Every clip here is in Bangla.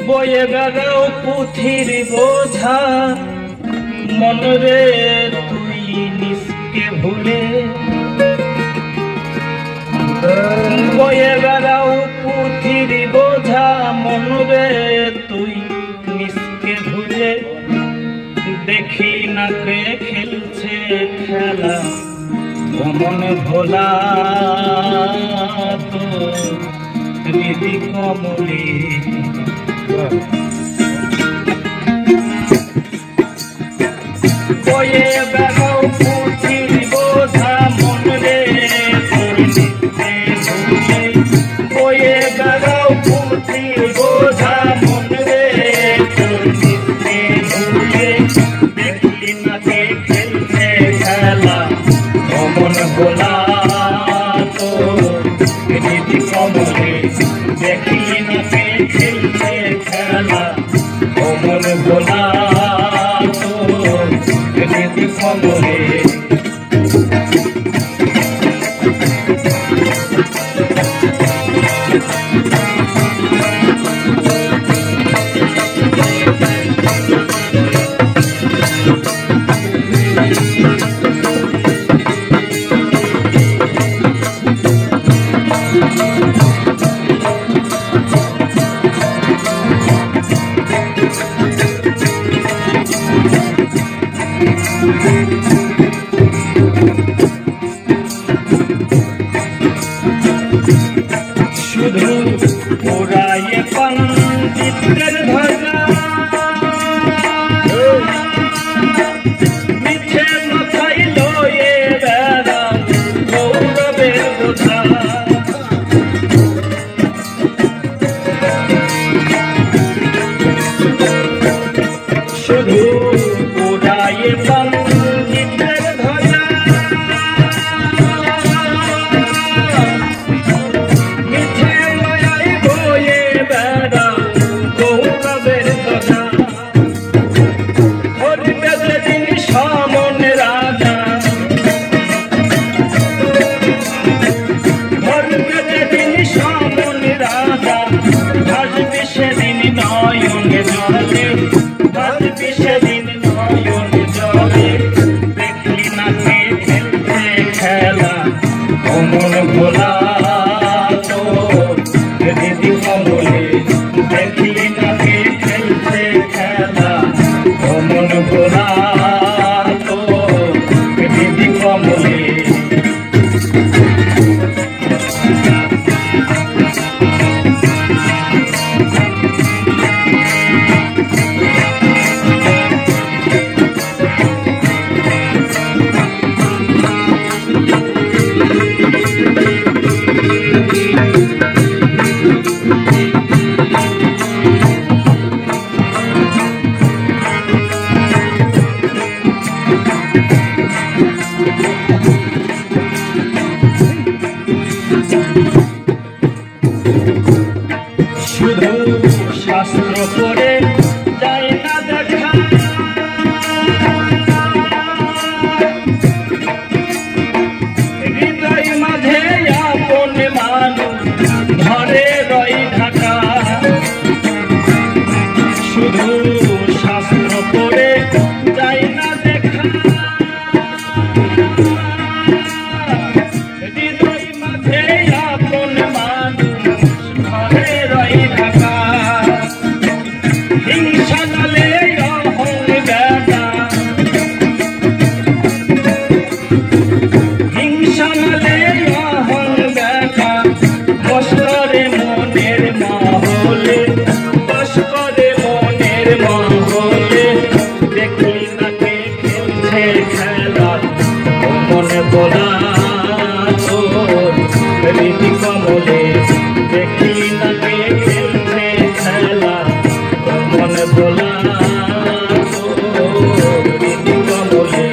বয়ে বেড়াও পুথির বোঝা মনরে তুই নিজকে ভুলে, বয়ে বেড়াও পুথির বোঝা মনরে তুই নিজকে ভুলে। দেখি না কে খেলছে খেলা মন ভোলা তো হৃদি কমলে। বয়ে বেড়াও পুথির বোঝা মনরে তুই নিজকে ভুলে, বয়ে বেড়াও পুথির বোঝা মনরে তুই নিজকে ভুলে। দেখলি না কে খেলছে খেলা মন ভোলা তো হৃদি কমলে। দেখলি না কে খেলছে খেলা মন ভোলা তো হৃদি কমলে। শুধু ওরায়ে পণ্ডিতের ধ্বজা, মিছে মাথায় লয়ে বেড়াও গৌরবের বোঝা। শুধু ওরায়ে পণ্ডিতের ধ্বজা, সেদিন নয়নে জলে, ভাসবি সেদিন নয়নে জলে। দেখলি না কে খেলছে খেলা মন ভোলা তো হৃদি কমলে। দেখলি না কে খেলছে খেলা মন ভোলা তো হৃদি কমলে। শুধু শাস্ত্র পড়ে যায় না দেখা, হৃদয় মাঝে আপন মানুষ ঘরে রই ঢাকা। শুধু শাস্ত্র পড়ে যায় না দেখা, হৃদয় মাঝে আপন মানুষ ঘরে রই ঢাকা। হিংসা নালে অহং বেটা, হিংসা নালে অহং বেটা, বস করে মনের মহলে, বস করে মনের মহলে। দেখলি না কে খেলছে খেলা মন ভোলা তো হৃদি কমলে। দেখলি না কে খেলছে খেলা মন ভোলা তো হৃদি কমলে।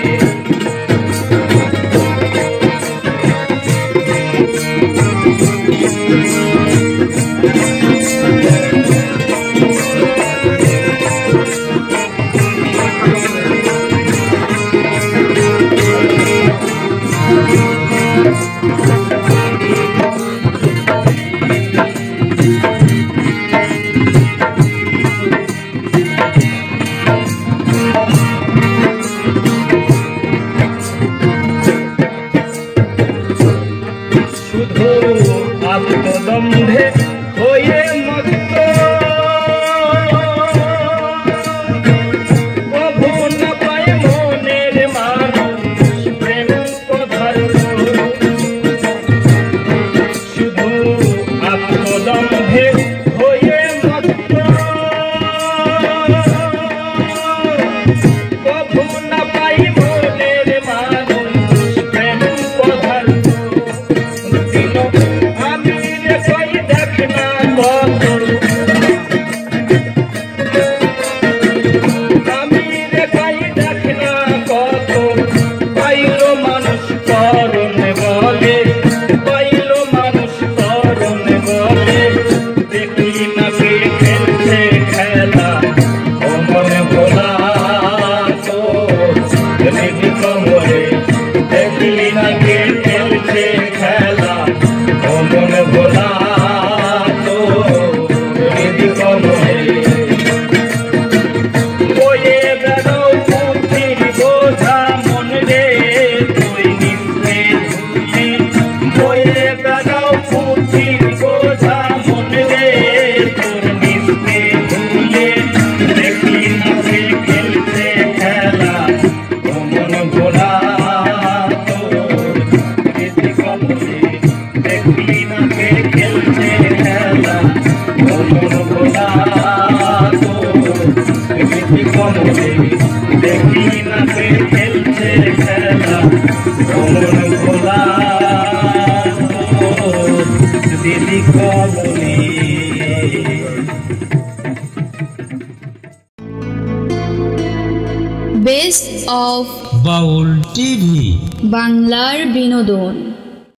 নাকি খেলছে খেলা ও মন ভোলা তো হৃদি কমলে দেখলি নাকি খেলছে খেলা ও মন ভোলা তো হৃদি কমলে বয়ে বেড়াও পুঁথির বোঝা মন রে তুই নিঃশ্বে ধুলি বয়ে বেড়াও পুঁথির বোঝা মন রে তোর নিঃশ্বে ধুলে দেখলি নাকি খেলছে খেলা ও মন ভোলা তোর হৃদি কমলে দেখলি নাকি খেলছে খেলা ও মন ভোলা হৃদি কমলে দেখলি নাকি খেলছে খেলা ও মন ভোলা হৃদি কমলে। বেস্ট অফ বাউল টিভি বাংলার বিনোদন।